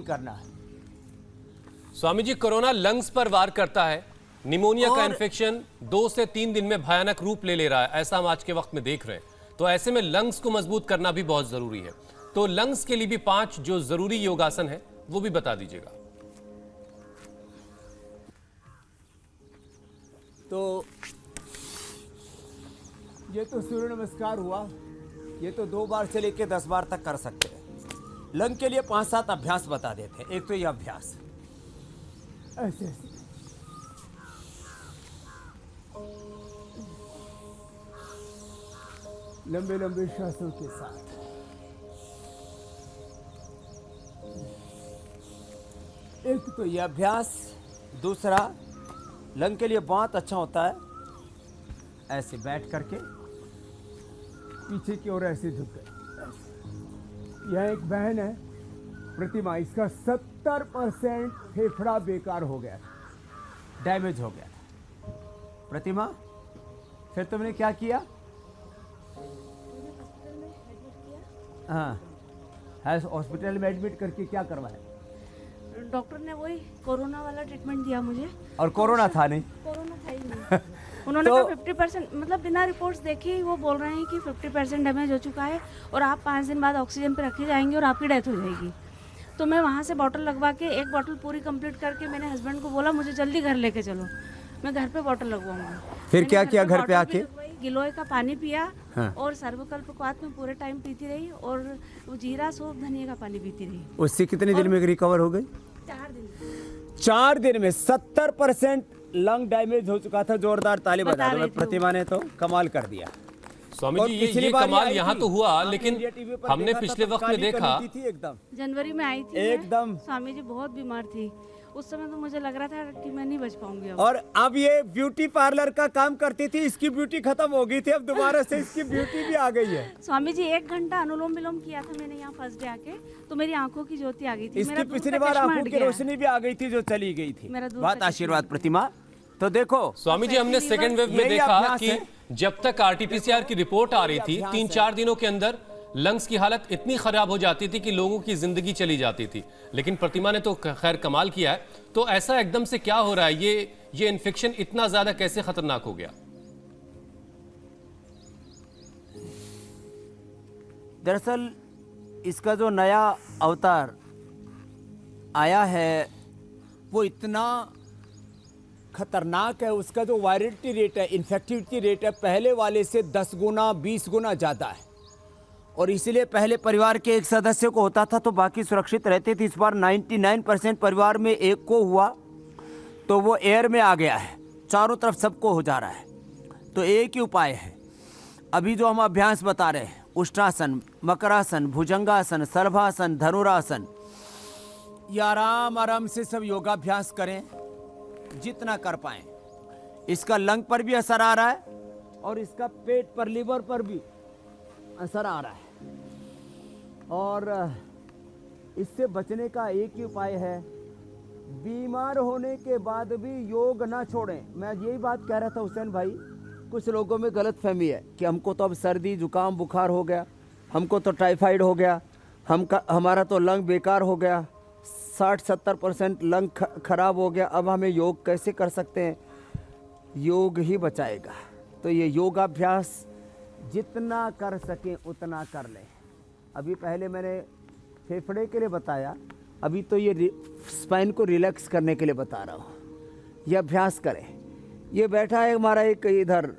करना है। Swami ji, corona lungs पर वार करता है। निमोनिया का और- इन्फेक्शन 2 से 3 दिन में भयानक रूप ले रहा है, ऐसा हम आज के वक्त में देख रहे हैं। तो ऐसे में लंग्स को मजबूत करना भी बहुत जरूरी है। तो लंग्स के लिए भी 5 जो जरूरी योगासन है वो भी बता दीजिएगा। तो ये तो सूर्य नमस्कार हुआ, ये तो 2 बार से लेके 10 बार तक कर सकते हैं। लंग के लिए 5-7 अभ्यास बता देते हैं। एक तो ये अभ्यास ऐसे ऐसे, लंबे लंबे श्वासों के साथ। एक तो ये अभ्यास, दूसरा लंग के लिए बहुत अच्छा होता है ऐसे बैठ करके पीछे की ओर ऐसे झुक गए। यह एक बहन है प्रतिमा, इसका 70% फेफड़ा बेकार हो गया, डैमेज हो गया। प्रतिमा, फिर तुमने क्या किया? हाँ, हॉस्पिटल में एडमिट करके क्या करवाया? डॉक्टर ने वही कोरोना वाला ट्रीटमेंट दिया मुझे। और कोरोना था नहीं? कोरोना था ही नहीं। उन्होंने तो- कहा 50%, मतलब बिना रिपोर्ट्स देखे ही वो बोल रहे हैं कि 50% डैमेज हो चुका है और आप 5 दिन बाद ऑक्सीजन पे रखे जाएंगे और आपकी डेथ हो जाएगी। तो मैं वहाँ से बॉटल लगवा के एक बॉटल पूरी कंप्लीट करके मैंने हस्बैंड को बोला मुझे जल्दी घर लेके चलो, मैं घर पे बॉटल लगवाऊंगी। फिर मैंने क्या किया घर पे बॉटल आके? भी लगवाई, गिलोय का पानी पिया। हाँ। और सर्वकल्पवात में पूरे टाइम पीती रही और वो जीरा सौंफ धनिया का पानी पीती रही। उससे कितने दिन में रिकवर हो गई? 4 दिन 4 दिन में 70% लंग डैमेज हो चुका था। जोरदार ताली बजा दो। रही थी प्रतिमा ने तो कमाल कर दिया। स्वामी और जी, पिछली ये बार कमाल आई यहाँ थी। तो हुआ, आप लेकिन इंडिया टीवी पर हमने देखा था पिछले तो वक्त में काली देखा कली थी एकदम। जनवरी में आई थी। एकदम। मैं, स्वामी जी बहुत बीमार थी उस समय, तो मुझे लग रहा था कि मैं नहीं बच पाऊंगी अब। और अब ये ब्यूटी पार्लर का काम करती थी, इसकी ब्यूटी खत्म हो गई थी, अब दोबारा से इसकी ब्यूटी भी आ गई है। स्वामी जी 1 घंटा अनुलोम विलोम किया था मैंने यहाँ फर्स्ट डे आके, तो मेरी आंखों की ज्योति आ गई थी। इसकी मेरा दूर पिछली का बार चश्मा आंखों हट की गया है। रोशनी भी आ गई थी जो चली गई थी। मेरा दूर बहुत का आशीर्वाद चश्मा। प्रतिमा। तो देखो, स्वामी जी, हमने सेकेंड वेव में यही देखा अभ्यास कि है। जब तक आरटीपीसीआर की रिपोर्ट आ रही थी, अभ्यास 3-4 दिनों के अंदर लंग्स की हालत इतनी खराब हो जाती थी कि लोगों की जिंदगी चली जाती थी। लेकिन प्रतिमा ने तो खैर कमाल किया है। तो ऐसा एकदम से क्या हो रहा है? ये इन्फेक्शन इतना ज्यादा कैसे खतरनाक हो गया? दरअसल इसका जो नया अवतार आया है वो इतना खतरनाक है। उसका जो वायरलिटी रेट है, इन्फेक्टिविटी रेट है, पहले वाले से 10 गुना 20 गुना ज़्यादा है। और इसलिए पहले परिवार के एक सदस्य को होता था तो बाकी सुरक्षित रहते थे। इस बार 99% परिवार में एक को हुआ तो वो एयर में आ गया है, चारों तरफ सबको हो जा रहा है। तो एक ही उपाय है अभी जो हम अभ्यास बता रहे हैं, उष्टासन, मकरासन, भुजंगासन, सर्वासन, धनुरासन, ये आराम आराम से सब योगाभ्यास करें जितना कर पाएं। इसका लंग पर भी असर आ रहा है और इसका पेट पर, लिवर पर भी असर आ रहा है। और इससे बचने का एक ही उपाय है, बीमार होने के बाद भी योग ना छोड़ें। मैं यही बात कह रहा था हुसैन भाई, कुछ लोगों में गलत फहमी है कि हमको तो अब सर्दी जुकाम बुखार हो गया, हमको तो टाइफाइड हो गया, हमारा तो लंग बेकार हो गया, 60-70% लंग खराब हो गया, अब हमें योग कैसे कर सकते हैं? योग ही बचाएगा। तो ये योगाभ्यास जितना कर सकें उतना कर लें। अभी पहले मैंने फेफड़े के लिए बताया, अभी तो ये स्पाइन को रिलैक्स करने के लिए बता रहा हूँ। ये अभ्यास करें। ये बैठा है हमारा एक इधर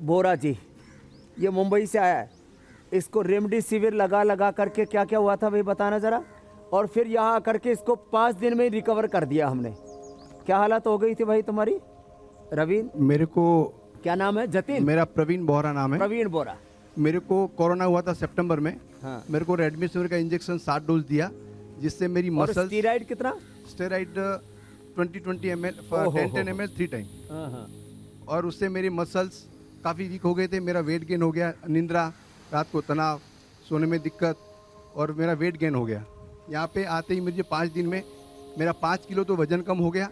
बोरा जी, ये मुंबई से आया है। इसको रेमडेसिविर लगा करके क्या क्या हुआ था भाई बताना ज़रा। और फिर यहाँ आकर के इसको 5 दिन में रिकवर कर दिया हमने। क्या हालत हो गई थी भाई तुम्हारी? रवीन, मेरे को क्या नाम है? जतिन? मेरा प्रवीण बोरा नाम है। प्रवीण बोरा। मेरे को कोरोना हुआ था सितंबर में। हाँ। मेरे को रेडमिसिविर का इंजेक्शन 7 डोज दिया, जिससे मेरी और मसल स्टीराइड कितना? स्टेराइड 20 ml, ओहो 10 ml 3 टाइम। हाँ हाँ। और उससे मेरी मसल्स काफ़ी वीक हो गए थे। मेरा वेट गेन हो गया, निंद्रा, रात को तनाव, सोने में दिक्कत, और मेरा वेट गेन हो गया। यहाँ पे आते ही मुझे 5 दिन में मेरा 5 किलो तो वजन कम हो गया,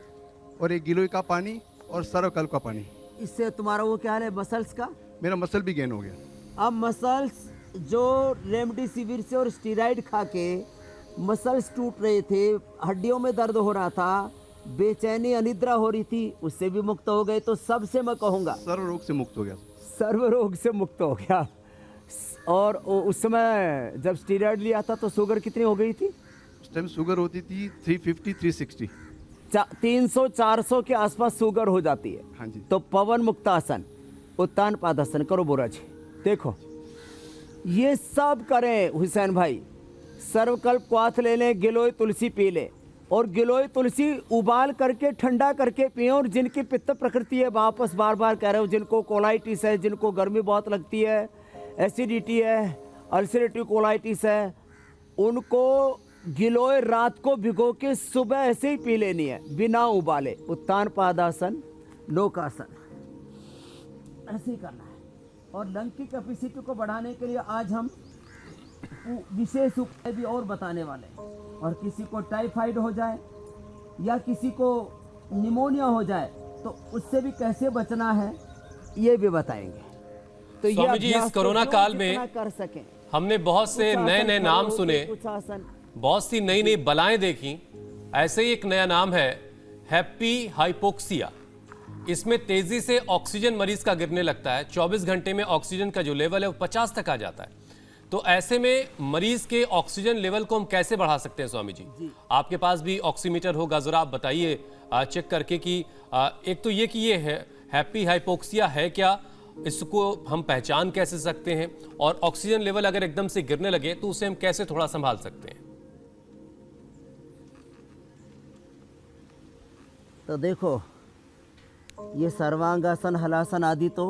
और 1 गिलोय का पानी और सर्वकल्प का पानी। इससे तुम्हारा वो क्या हाल है मसल्स का? मेरा मसल भी गेन हो गया। अब मसल्स जो रेमडेसिविर से और स्टीराइड खा के मसल्स टूट रहे थे, हड्डियों में दर्द हो रहा था, बेचैनी अनिद्रा हो रही थी, उससे भी मुक्त हो गए। तो सबसे मैं कहूँगा सर्व रोग से मुक्त हो गया। सर्व रोग से मुक्त हो गया। और उस समय जब स्टीरॉयड लिया था तो शुगर कितनी हो गई थी? उस टाइम शुगर होती थी 350 360। 300-400 के आसपास शुगर हो जाती है। हाँ जी। तो पवन मुक्तासन, उत्तान पादासन करो बोरा जी। देखो ये सब करें हुसैन भाई। सर्वकल्प क्वाथ ले लें, गिलोय तुलसी पी लें, और गिलोय तुलसी उबाल करके ठंडा करके पिए। और जिनकी पित्त प्रकृति है, वापस बार बार कह रहे हो, जिनको कोलाइटिस है, जिनको गर्मी बहुत लगती है, एसिडिटी है, अल्सरेटिव कोलाइटिस है, उनको गिलोय रात को भिगो के सुबह ऐसे ही पी लेनी है बिना उबाले। उत्तान पादासन, नौकासन, ऐसे ही करना है। और लंग की कैपेसिटी को बढ़ाने के लिए आज हम विशेष उपाय भी और बताने वाले हैं। और किसी को टाइफाइड हो जाए या किसी को निमोनिया हो जाए तो उससे भी कैसे बचना है ये भी बताएंगे। तो ये स्वामी जी, इस कोरोना काल में कर सकें। हमने बहुत से नए नए नाम सुने, बहुत सी नई नई बलाएं देखी। ऐसे ही एक नया नाम है हैप्पी हाइपोक्सिया। इसमें तेजी से ऑक्सीजन मरीज का गिरने लगता है। 24 घंटे में ऑक्सीजन का जो लेवल है वो 50 तक आ जाता है। तो ऐसे में मरीज के ऑक्सीजन लेवल को हम कैसे बढ़ा सकते हैं स्वामी जी? आपके पास भी ऑक्सीमीटर होगा, जरा आप बताइए चेक करके कि एक तो ये कि ये है हैप्पी हाइपोक्सिया है क्या, इसको हम पहचान कैसे सकते हैं, और ऑक्सीजन लेवल अगर एकदम से गिरने लगे तो उसे हम कैसे थोड़ा संभाल सकते हैं? तो देखो ये सर्वांगासन, हलासन आदि तो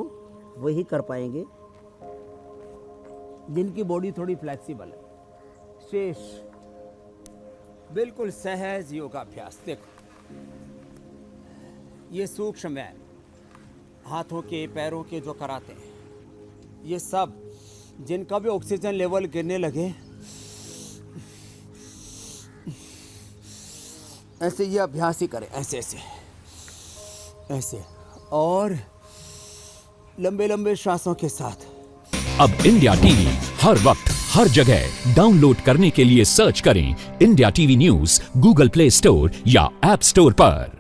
वही कर पाएंगे जिनकी बॉडी थोड़ी फ्लेक्सिबल है। शेष बिल्कुल सहज योगाभ्यास। देखो ये सूक्ष्म व्यायाम हाथों के पैरों के जो कराते हैं, ये सब जिनका भी ऑक्सीजन लेवल गिरने लगे ऐसे ये अभ्यास ही करें, ऐसे ऐसे ऐसे, और लंबे लंबे श्वासों के साथ। अब इंडिया टीवी हर वक्त हर जगह डाउनलोड करने के लिए सर्च करें India TV news Google play store या ऐप स्टोर पर।